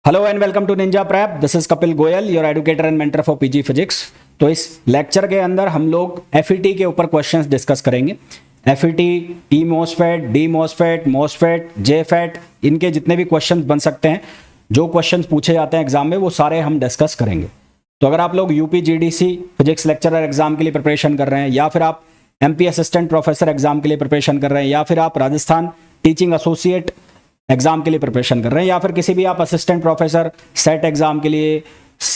Hello and welcome to Ninja Prep. This is Kapil Goyal, your educator and mentor for PG physics. तो इस lecture के अंदर हम लोग एफईटी के ऊपर क्वेश्चंस डिस्कस करेंगे। FET, E MOSFET, D MOSFET, MOSFET, JFET, इनके जितने भी क्वेश्चंस बन सकते हैं, जो क्वेश्चंस पूछे जाते हैं एग्जाम में, वो सारे हम डिस्कस करेंगे। तो अगर आप लोग UP GDC physics lecturer exam के लिए प्रिपरेशन कर रहे हैं, या फिर आप एमपी असिस्टेंट प्रोफेसर एग्जाम के लिए प्रिपरेशन कर रहे हैं, या फिर आप राजस्थान टीचिंग एसोसिएट एग्जाम के लिए प्रिपरेशन कर रहे हैं, या फिर किसी भी आप असिस्टेंट प्रोफेसर सेट एग्जाम के लिए,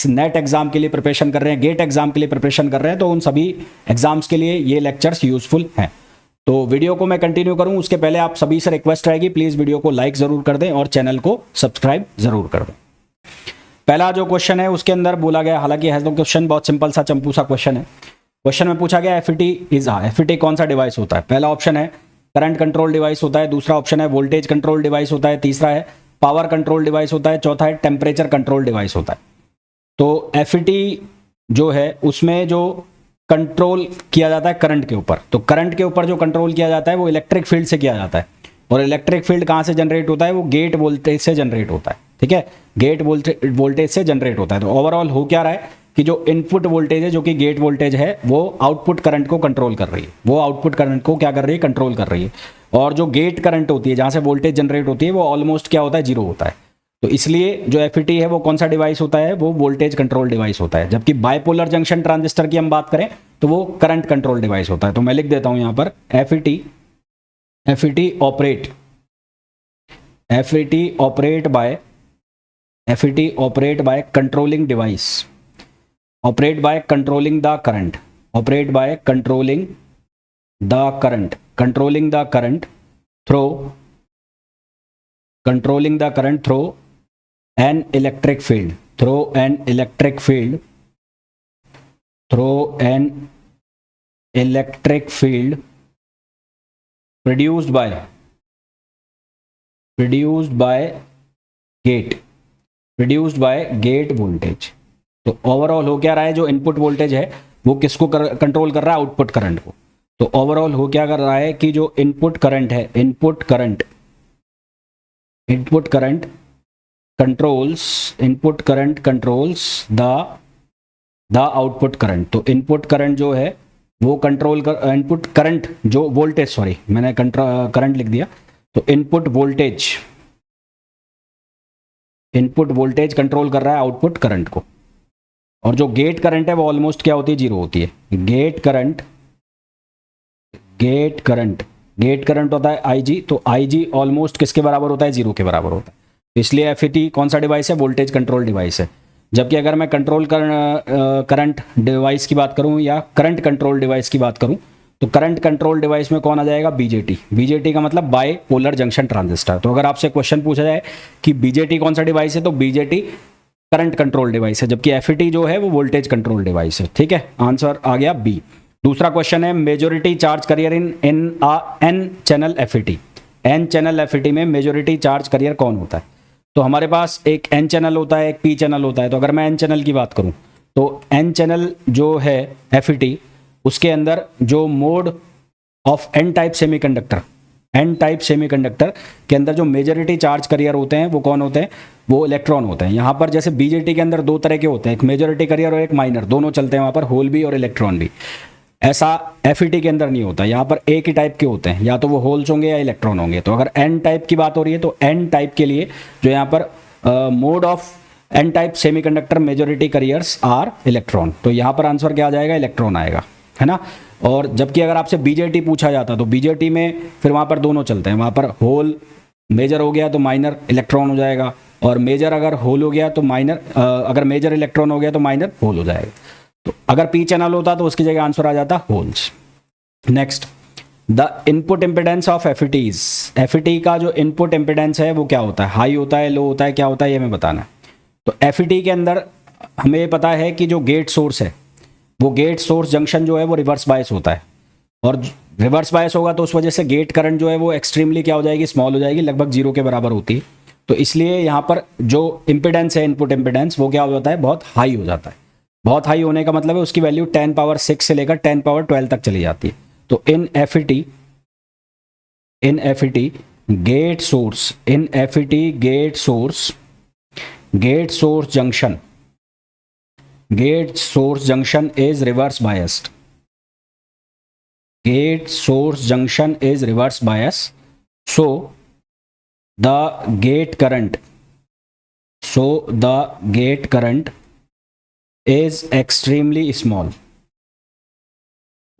नेट एग्जाम के लिए प्रिपरेशन कर रहे हैं, गेट एग्जाम के लिए प्रिपरेशन कर रहे हैं, तो उन सभी एग्जाम्स के लिए ये लेक्चर्स यूजफुल हैं। तो वीडियो को मैं कंटिन्यू करूं उसके पहले आप सभी से रिक्वेस्ट रहेगी, प्लीज वीडियो को लाइक जरूर कर दें और चैनल को सब्सक्राइब जरूर कर दें। पहला जो क्वेश्चन है उसके अंदर बोला गया, हालांकि है तो क्वेश्चन बहुत सिंपल सा चंपू सा क्वेश्चन है। क्वेश्चन में पूछा गया एफईटी कौन सा डिवाइस होता है। पहला ऑप्शन है करंट कंट्रोल डिवाइस होता है, दूसरा ऑप्शन है वोल्टेज कंट्रोल डिवाइस होता है, तीसरा है पावर कंट्रोल डिवाइस होता है, चौथा है टेम्परेचर कंट्रोल डिवाइस होता है। तो एफईटी जो है उसमें जो कंट्रोल किया जाता है करंट के ऊपर, तो करंट के ऊपर जो कंट्रोल किया जाता है वो इलेक्ट्रिक फील्ड से किया जाता है। और इलेक्ट्रिक फील्ड कहाँ से जनरेट होता है? वो गेट वोल्टेज से जनरेट होता है। ठीक है, गेट वोल्टेज से जनरेट होता है। तो ओवरऑल हो क्या रहा है कि जो इनपुट वोल्टेज है, जो कि गेट वोल्टेज है, वो आउटपुट करंट को कंट्रोल कर रही है। वो आउटपुट करंट को क्या कर रही है? कंट्रोल कर रही है। और जो गेट करंट होती है, जहां से वोल्टेज जनरेट होती है, वो ऑलमोस्ट क्या होता है? जीरो होता है। तो इसलिए जो एफईटी है वो कौन सा डिवाइस होता है? वो वोल्टेज कंट्रोल डिवाइस होता है। जबकि बाइपोलर जंक्शन ट्रांजिस्टर की हम बात करें तो वो करंट कंट्रोल डिवाइस होता है। तो मैं लिख देता हूं यहां पर FET operate by controlling device, operate by controlling the current through an electric field produced by gate voltage। तो ओवरऑल हो क्या रहा है? जो इनपुट वोल्टेज है वो किसको कंट्रोल कर रहा है? आउटपुट करंट को। तो ओवरऑल हो क्या कर रहा है कि जो इनपुट करंट है, input current controls the output current. तो इनपुट करंट जो है वो कंट्रोल कर, इनपुट करंट जो वोल्टेज, सॉरी मैंने करंट लिख दिया। तो इनपुट वोल्टेज कंट्रोल कर रहा है आउटपुट करंट को। और जो गेट करंट है वो ऑलमोस्ट क्या होती है? जीरो होती है। गेट करंट होता है आईजी। तो आईजी ऑलमोस्ट किसके बराबर होता है? जीरो के बराबर होता है। तो इसलिए एफईटी कौन सा डिवाइस है? वोल्टेज कंट्रोल डिवाइस है। जबकि अगर मैं करंट डिवाइस की बात करूं या करंट कंट्रोल डिवाइस की बात करूं, तो करंट कंट्रोल डिवाइस में कौन आ जाएगा? बीजेटी का मतलब बाय पोलर जंक्शन ट्रांजिस्टर। तो अगर आपसे क्वेश्चन पूछा जाए कि बीजेटी कौन सा डिवाइस है, तो बीजेटी करंट कंट्रोल डिवाइस है, जबकि एफईटी जो है वो वोल्टेज कंट्रोल डिवाइस है। ठीक है, आंसर आ गया बी। दूसरा क्वेश्चन है majority charge carrier in N channel FET. N channel FET में मेजॉरिटी चार्ज कैरियर कौन होता है? तो हमारे पास एक एन चैनल होता है, एक पी चैनल होता है। तो अगर मैं एन चैनल की बात करूं तो एन चैनल जो है एफईटी, उसके अंदर जो mode of N type semiconductor के अंदर जो मेजॉरिटी चार्ज कैरियर होते हैं वो कौन होते हैं? वो इलेक्ट्रॉन होते हैं। यहाँ पर जैसे बीजेटी के अंदर दो तरह के होते हैं, एक मेजॉरिटी कैरियर और एक माइनर, दोनों चलते हैं वहाँ पर, होल भी और इलेक्ट्रॉन भी। ऐसा एफईटी के अंदर नहीं होता। यहाँ पर एक ही टाइप के होते हैं, या तो वो होल्स होंगे या इलेक्ट्रॉन होंगे। तो अगर एन टाइप की बात हो रही है तो एन टाइप के लिए जो यहाँ पर mode of N type semiconductor majority carriers are electron. तो यहाँ पर आंसर क्या आ जाएगा? इलेक्ट्रॉन आएगा, है ना। और जबकि अगर आपसे बीजेटी पूछा जाता तो बीजेटी में फिर वहाँ पर दोनों चलते हैं, वहाँ पर होल मेजर हो गया तो माइनर इलेक्ट्रॉन हो जाएगा, और मेजर अगर होल हो गया तो माइनर, अगर मेजर इलेक्ट्रॉन हो गया तो माइनर होल हो जाएगा। तो अगर पी चैनल होता तो उसकी जगह आंसर आ जाता holes. Next, the input impedance of FETs. FET का जो इनपुट इम्पिडेंस है वो क्या होता है? हाई होता है, लो होता है, क्या होता है? ये हमें बताना है। तो एफईटी के अंदर हमें पता है कि जो गेट सोर्स है, वो गेट सोर्स जंक्शन जो है वो रिवर्स बायस होता है, और रिवर्स बायस होगा तो उस वजह से गेट करंट जो है वो एक्सट्रीमली क्या हो जाएगी? स्मॉल हो जाएगी, लगभग जीरो के बराबर होती है। तो इसलिए यहाँ पर जो इम्पिडेंस है, इनपुट इम्पिडेंस, वो क्या हो जाता है? बहुत हाई हो जाता है। बहुत हाई होने का मतलब है उसकी वैल्यू 10 पावर 6 से लेकर 10 पावर 12 तक चली जाती है। तो in FET gate source gate source junction is reverse biased. Gate source junction is reverse bias, so the gate current is extremely small.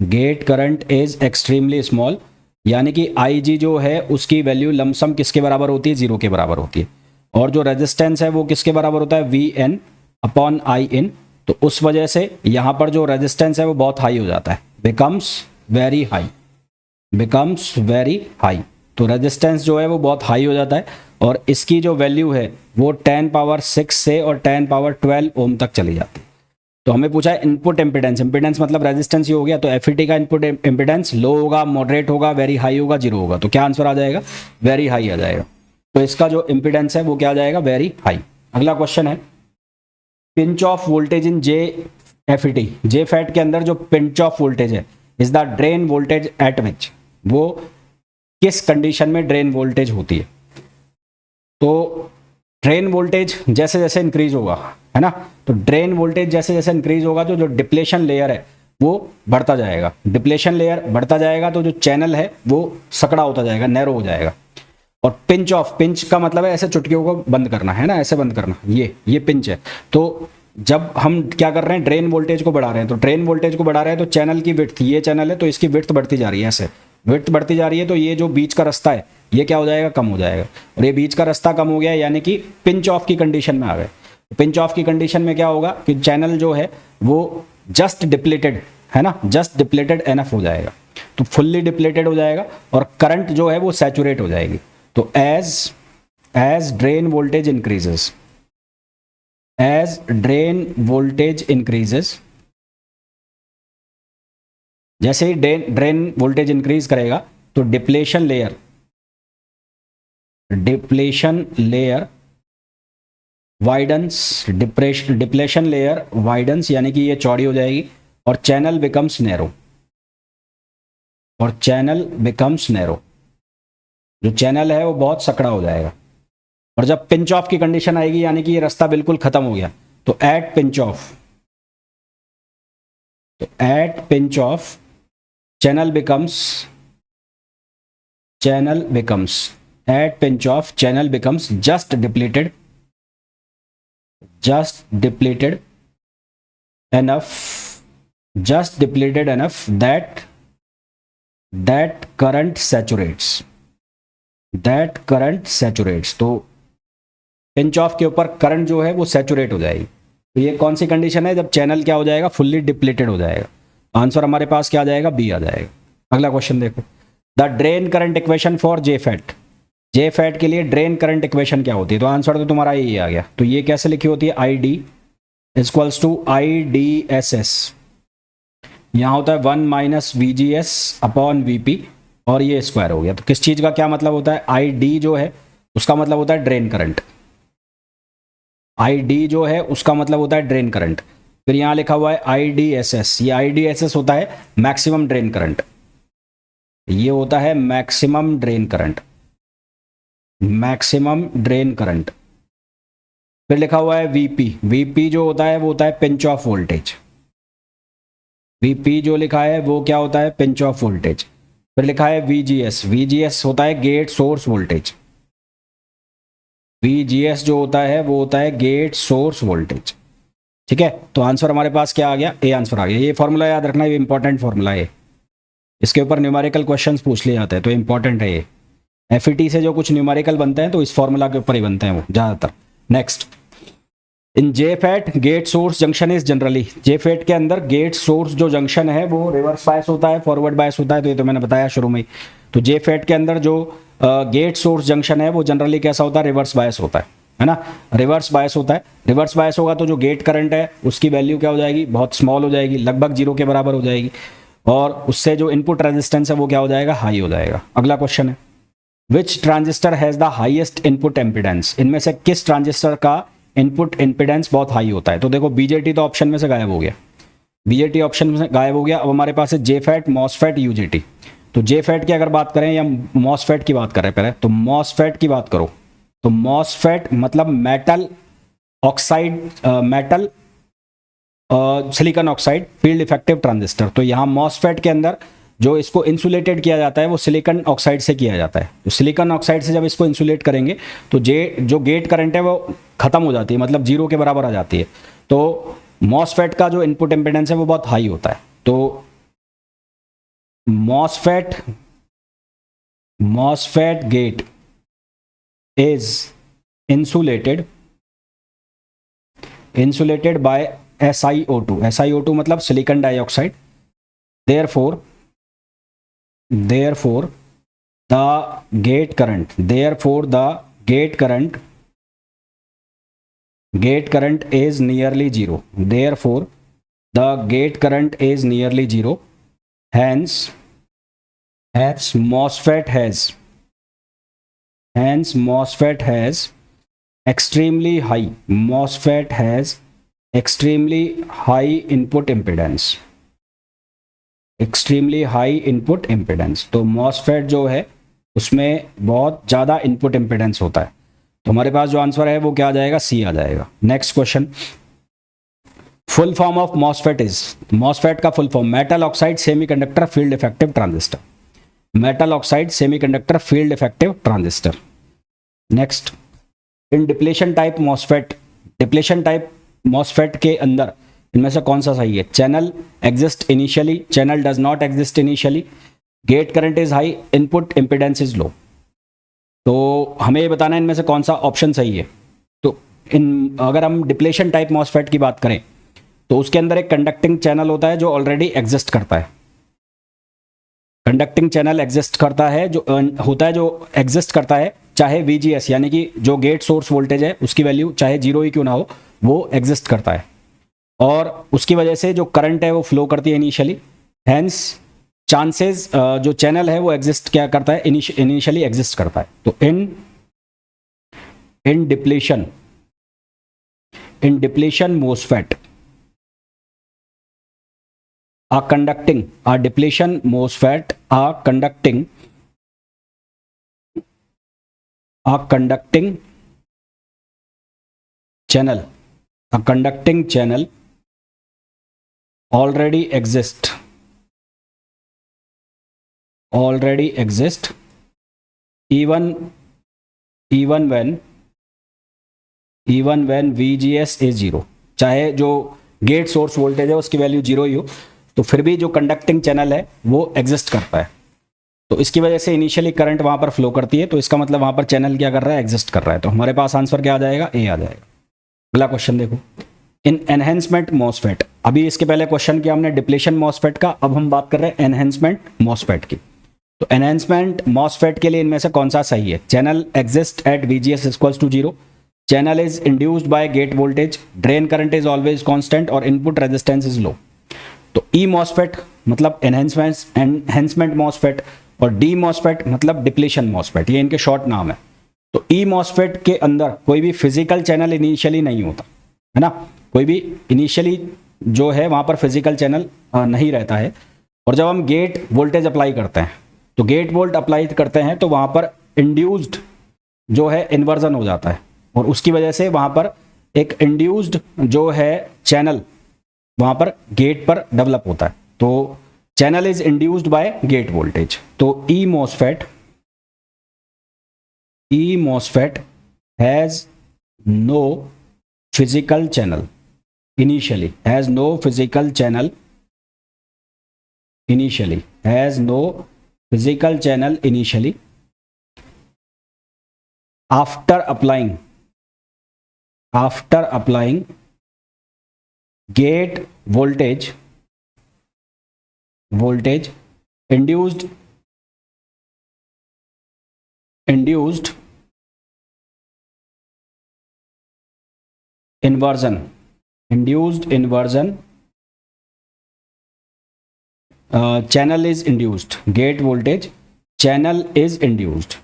Gate current is extremely small, यानी कि IG जो है उसकी वैल्यू लमसम किसके बराबर होती है, 0 के बराबर होती है. और जो रेजिस्टेंस है वो किसके बराबर होता है, VN अपॉन IN. तो उस वजह से यहाँ पर जो रेजिस्टेंस है वो बहुत हाई हो जाता है, बिकम्स वेरी हाई. तो रेजिस्टेंस जो है वो बहुत हाई हो जाता है और इसकी जो वैल्यू है वो 10 पावर 6 से और 10 पावर 12 ओम तक चली जाती है. तो हमें पूछा है इनपुट इम्पिडेंस. इम्पिडेंस मतलब रेजिस्टेंस ही हो गया. तो FET का इनपुट इम्पिडेंस लो होगा, मॉडरेट होगा, वेरी हाई होगा, 0 होगा. तो क्या आंसर आ जाएगा, वेरी हाई आ जाएगा. तो इसका जो इम्पिडेंस है वो क्या आ जाएगा, वेरी हाई. अगला क्वेश्चन है pinch of voltage in JFET. JFET के अंदर जो पिंच ऑफ वोल्टेज है is the drain voltage at विच, वो किस कंडीशन में ड्रेन वोल्टेज होती है. तो ड्रेन वोल्टेज जैसे जैसे इंक्रीज होगा, है ना, तो ड्रेन वोल्टेज जैसे जैसे इंक्रीज होगा तो जो डिप्लेशन लेयर है वो बढ़ता जाएगा. डिप्लेशन लेयर बढ़ता जाएगा तो जो चैनल है वो सकड़ा होता जाएगा, नैरो हो जाएगा. और पिंच का मतलब है ऐसे चुटकियों को बंद करना, है ना, ऐसे बंद करना, ये पिंच है. तो जब हम क्या कर रहे हैं, ड्रेन वोल्टेज को बढ़ा रहे हैं, तो ड्रेन वोल्टेज को बढ़ा रहे हैं तो चैनल की विड्थ, ये चैनल है तो इसकी विड्थ बढ़ती जा रही है, ऐसे विड्थ बढ़ती जा रही है. तो ये जो बीच का रास्ता है ये क्या हो जाएगा, कम हो जाएगा. और ये बीच का रास्ता कम हो गया यानी कि पिंच ऑफ की कंडीशन में आ गए. पिंच ऑफ की कंडीशन में क्या होगा कि चैनल जो है वो जस्ट डिप्लेटेड, है ना, जस्ट डिप्लेटेड एनफ हो जाएगा. तो फुल्ली डिप्लेटेड हो जाएगा और करंट जो है वो सैचुरेट हो जाएगी. तो एज ड्रेन वोल्टेज इंक्रीजेस, जैसे ही ड्रेन वोल्टेज इंक्रीज करेगा तो depletion layer widens, depletion layer widens यानी कि ये चौड़ी हो जाएगी और चैनल बिकम्स नैरो. जो चैनल है वो बहुत सकड़ा हो जाएगा. और जब पिंच ऑफ की कंडीशन आएगी यानी कि ये रास्ता बिल्कुल खत्म हो गया, तो at pinch off channel becomes just depleted enough that current saturates. तो पिंच ऑफ के ऊपर करंट जो है वो सैचुरेट हो जाएगी. तो ये कौन सी कंडीशन है, जब चैनल क्या हो जाएगा, फुल्ली डिप्लेटेड हो जाएगा. आंसर हमारे पास क्या आ जाएगा, बी आ जाएगा. अगला क्वेश्चन देखो, the drain current equation for JFET के लिए ड्रेन करंट इक्वेशन क्या होती है. तो आंसर तो तुम्हारा ये आ गया. तो ये कैसे लिखी होती है, ID इक्वल्स टू IDSS. यहाँ होता है 1 माइनस VGS अपॉन VP और ये स्क्वायर हो गया. तो किस चीज का क्या मतलब होता है, ID जो है उसका मतलब होता है ड्रेन करंट. ID जो है उसका मतलब होता है ड्रेन करंट. फिर यहां लिखा हुआ है IDSS. ये IDSS होता है मैक्सिमम ड्रेन करंट. ये होता है मैक्सिमम ड्रेन करंट. फिर लिखा हुआ है VP जो होता है वो होता है पिंच ऑफ वोल्टेज. VP जो लिखा है वो क्या होता है, पिंच ऑफ वोल्टेज. फिर लिखा है VGS होता है गेट सोर्स वोल्टेज. VGS जो होता है वो होता है गेट सोर्स वोल्टेज. ठीक है, तो आंसर हमारे पास क्या आ गया, ए आंसर आ गया. ये फॉर्मूला याद रखना, ये इंपॉर्टेंट फॉर्मूला है. इसके ऊपर न्यूमेरिकल क्वेश्चंस पूछ लिए जाते हैं तो इंपॉर्टेंट है ये. FET से जो कुछ न्यूमेरिकल बनते हैं तो इस फॉर्मूला के ऊपर ही बनते हैं वो ज़्यादातर. Next, in JFET gate source junction is generally. JFET के अंदर गेट सोर्स जो जंक्शन है वो रिवर्स बायस होता है, फॉरवर्ड बायस होता है. तो ये तो मैंने बताया शुरू में ही. तो JFET के अंदर जो गेट सोर्स जंक्शन है वो जनरली कैसा होता है, रिवर्स बायस होता है ना, रिवर्स बायस होता है. रिवर्स बायस होगा तो जो गेट करंट है उसकी वैल्यू क्या हो जाएगी, बहुत स्मॉल हो जाएगी, लगभग 0 के बराबर हो जाएगी. और उससे जो इनपुट रेजिस्टेंस है वो क्या हो जाएगा, हाई हो जाएगा. अगला क्वेश्चन है, which transistor has the highest input impedance. इनमें से किस ट्रांजिस्टर का इनपुट इम्पीडेंस बहुत हाई होता है. तो देखो BJT तो ऑप्शन में से गायब हो गया, BJT ऑप्शन में से गायब हो गया. अब हमारे पास है JFET, MOSFET, UJT. तो JFET की अगर बात करें या MOSFET की बात करें पहले, तो MOSFET की बात करो तो MOSFET मतलब metal oxide metal silicon oxide field effective transistor. तो यहाँ मॉसफेट के अंदर जो इसको इंसुलेटेड किया जाता है वो सिलिकॉन ऑक्साइड से किया जाता है। तो सिलिकॉन ऑक्साइड से जब इसको इंसुलेट करेंगे तो जो गेट करंट है वो खत्म हो जाती है, मतलब जीरो के बराबर आ जाती है। तो मॉसफेट का जो इनपुट इम्पीडेंस है वो बहुत हाई होता है। तो MOSFET gate is insulated by SiO2। SiO2 मतलब silicon dioxide. therefore the gate current is nearly zero। therefore the gate current is nearly zero, hence MOSFET has extremely high input impedance। तो MOSFET जो है उसमें बहुत ज़्यादा input impedance होता है। तो हमारे पास जो आंसर है वो क्या आ जाएगा, सी आ जाएगा। Next question, full form of MOSFET is, MOSFET का full form metal oxide semiconductor field effective transistor. Metal oxide semiconductor field effective transistor. Next, in depletion type MOSFET के अंदर इनमें से कौन सा सही है? Channel exist initially, channel does not exist initially, gate current is high, input impedance is low. तो हमें ये बताना है इनमें से कौन सा ऑप्शन सही है। तो अगर हम डिप्लेशन टाइप MOSFET की बात करें तो उसके अंदर एक कंडक्टिंग चैनल होता है जो ऑलरेडी एग्जिस्ट करता है। कंडक्टिंग चैनल एग्जिस्ट करता है जो एग्जिस्ट करता है, चाहे VGS यानी कि जो गेट सोर्स वोल्टेज है उसकी वैल्यू चाहे जीरो ही क्यों ना हो, वो एग्जिस्ट करता है और उसकी वजह से जो करंट है वो फ्लो करती है इनिशियली। हैंस चांसेस जो चैनल है वो एग्जिस्ट क्या करता है, इनिशियली एग्जिस्ट करता है। तो in depletion MOSFET depletion MOSFET conducting channel already exist even when VGS is zero। चाहे जो गेट सोर्स वोल्टेज है उसकी वैल्यू जीरो ही हो तो फिर भी जो कंडक्टिंग चैनल है वो एग्जिस्ट करता है। तो इसकी वजह से इनिशियली करंट वहां पर फ्लो करती है, तो इसका मतलब वहां पर चैनल क्या कर रहा है, एग्जिस्ट कर रहा है। तो हमारे पास आंसर क्या आ जाएगा, ए आ जाएगा। अगला क्वेश्चन देखो, इन एनहेंसमेंट MOSFET। अभी इसके पहले क्वेश्चन किया हमने डिप्लेशन MOSFET का, अब हम बात कर रहे हैं एनहेंसमेंट MOSFET की। तो एनहेंसमेंट MOSFET के लिए इनमें से कौन सा सही है? Channel exist at VGS equals to zero, channel is induced by gate voltage, drain current is always constant और इनपुट रेजिस्टेंस इज लो। तो ई MOSFET मतलब एनहेंसमेंट MOSFET और डी MOSFET मतलब डिप्लेशन MOSFET, ये इनके शॉर्ट नाम है। तो ई MOSFET के अंदर कोई भी फिजिकल चैनल इनिशियली नहीं होता है ना, कोई भी इनिशियली जो है वहां पर फिजिकल चैनल नहीं रहता है। और जब हम गेट वोल्टेज अप्लाई करते हैं तो गेट वोल्ट अप्लाई करते हैं तो वहां पर इंड्यूस्ड जो है इन्वर्जन हो जाता है और उसकी वजह से वहां पर एक इंड्यूस्ड जो है चैनल वहां पर गेट पर डेवलप होता है। तो channel is induced by gate voltage. तो E MOSFET has no physical channel initially, has no physical channel initially, after applying gate voltage induced inversion channel is induced, gate voltage channel is induced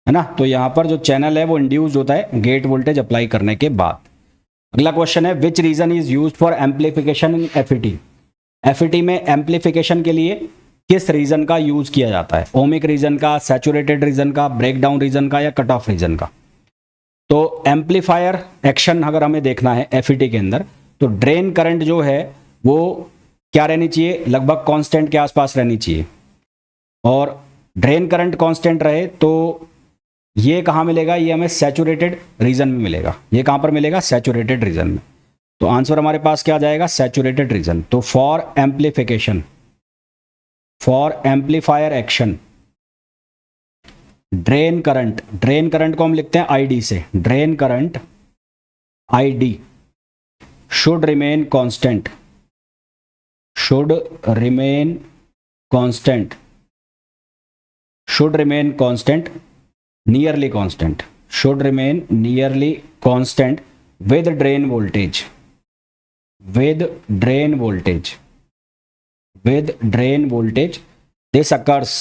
है ना। तो यहां पर जो channel है वो induced होता है गेट वोल्टेज अप्लाई करने के बाद। अगला क्वेश्चन है, which region is used for amplification in FET। FET में एम्पलीफिकेशन के लिए किस रीजन का यूज किया जाता है, ओमिक रीजन का, सैचुरेटेड रीजन का, ब्रेकडाउन रीजन का या कट ऑफ रीजन का। तो एम्पलीफायर एक्शन अगर हमें देखना है एफईटी के अंदर, तो ड्रेन करंट जो है वो क्या रहनी चाहिए, लगभग कांस्टेंट के आसपास रहनी चाहिए। और ड्रेन करंट कांस्टेंट रहे तो ये कहाँ मिलेगा, ये हमें सैचुरेटेड रीजन में मिलेगा। ये कहाँ पर मिलेगा, सैचुरेटेड रीजन में। तो आंसर हमारे पास क्या आ जाएगा, सैचुरेटेड रीजन। तो for amplification, for amplifier action, drain current को हम लिखते हैं आईडी से, drain current ID should remain constant, should remain constant, should remain constant, nearly constant, should remain nearly constant with drain voltage, with drain voltage, with drain voltage. This occurs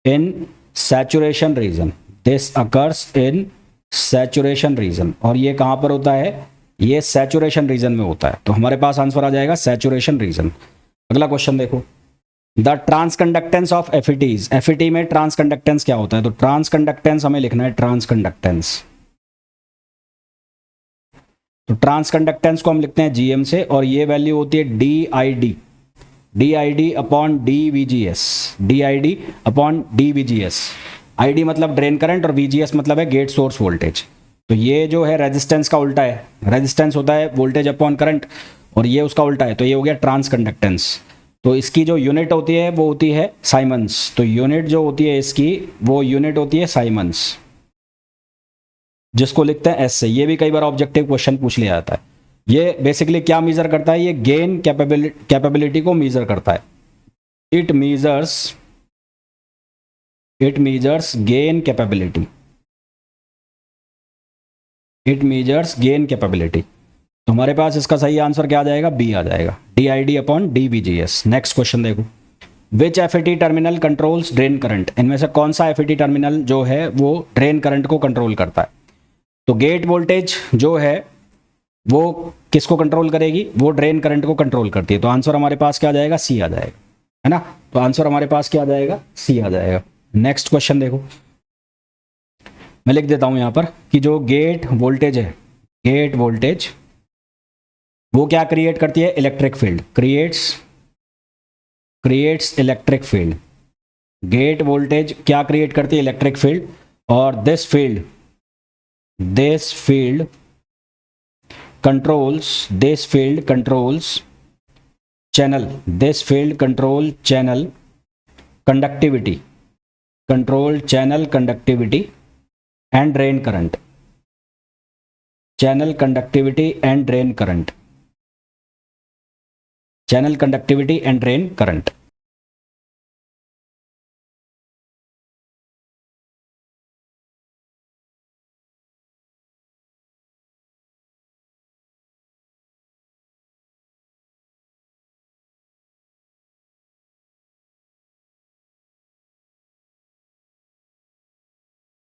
in saturation region, this occurs in saturation region। और ये कहाँ पर होता है, ये saturation region में होता है। तो हमारे पास आंसर आ जाएगा saturation region। अगला क्वेश्चन देखो, the transconductance of FETs, FET में ट्रांसकंडक्टेंस क्या होता है, तो ट्रांसकंडक्टेंस हमें लिखना है, ट्रांसकंडक्टेंस। तो ट्रांसकंडक्टेंस को हम लिखते हैं जीएम से, और ये वैल्यू होती है D I D upon D V G S, D I D upon D V G S. I D मतलब ड्रेन करंट और वी जी एस मतलब है गेट सोर्स वोल्टेज। तो ये जो है रेजिस्टेंस का उल्टा है, रेजिस्टेंस होता है वोल्टेज अपॉन करंट, और ये उसका उल्टा है, तो ये हो गया ट्रांसकंडक्टेंस। तो इसकी जो यूनिट होती है वो होती है साइमंस। तो यूनिट जो होती है इसकी, वो यूनिट होती है साइमंस, जिसको लिखते हैं एस से। ये भी कई बार ऑब्जेक्टिव क्वेश्चन पूछ लिया जाता है। ये बेसिकली क्या मेजर करता है, ये गेन कैपेबिलिटी को मेजर करता है। It measures gain capability, it measures gain capability. तो हमारे पास इसका सही आंसर क्या आ जाएगा, बी आ जाएगा, D I D upon D V G S. Next question देखो, which FET terminal controls drain current, इनमें से कौन सा एफईटी टर्मिनल जो है वो ड्रेन करंट को कंट्रोल करता है। तो गेट वोल्टेज जो है वो किसको कंट्रोल करेगी, वो ड्रेन करंट को कंट्रोल करती है। तो आंसर हमारे पास क्या आ जाएगा, सी आ जाएगा, है ना। तो आंसर हमारे पास क्या आ जाएगा, सी आ जाएगा। नेक्स्ट क्वेश्चन देखो, मैं लिख देता हूं यहां पर कि जो गेट वोल्टेज है, गेट वोल्टेज वो क्या क्रिएट करती है, electric field, creates electric field. Gate voltage क्या क्रिएट करती है, इलेक्ट्रिक फील्ड। और this field controls channel, this field control channel conductivity, control channel conductivity and drain current, channel conductivity and drain current, channel conductivity and drain current.